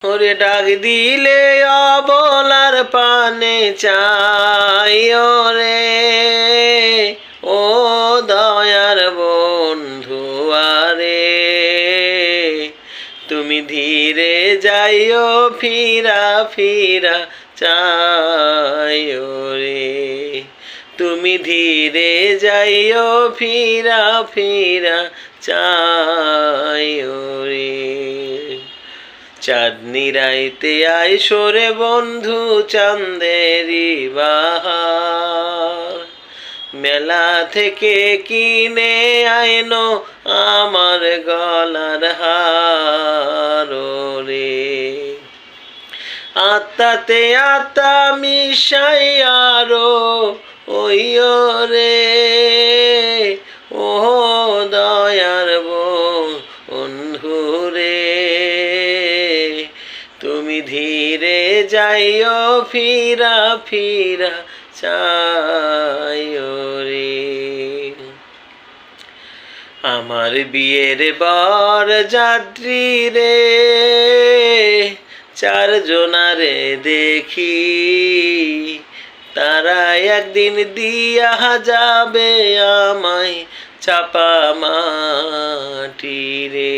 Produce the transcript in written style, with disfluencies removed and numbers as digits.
ওরে ডাক দিলে অবলার পানে চাই রে, ও দয়ার বন্ধু আরে, তুমি ধীরে যাইও ফিরা ফিরা চাইও রে, তুমি ধীরে যাইও ফিরা ফিরা চাইও রে। চাঁদনি রাইতে আইসো রে বন্ধু চাঁদেরি বাহার, মেলা থেকে কিনে আইনো আমার গলার হার রে, আত্মাতে আত্মা মিশাইয়ারো ওইও রে, ও দয়ার বন্ধু রে, তুমি ধীরে যাইও ফিরা ফিরা চাইও রে। আমার বিয়ের বর যাত্রী রে, চারজনারে দেখি, তারা একদিন দিয়া যাবে আমায় চাপা মাটি রে।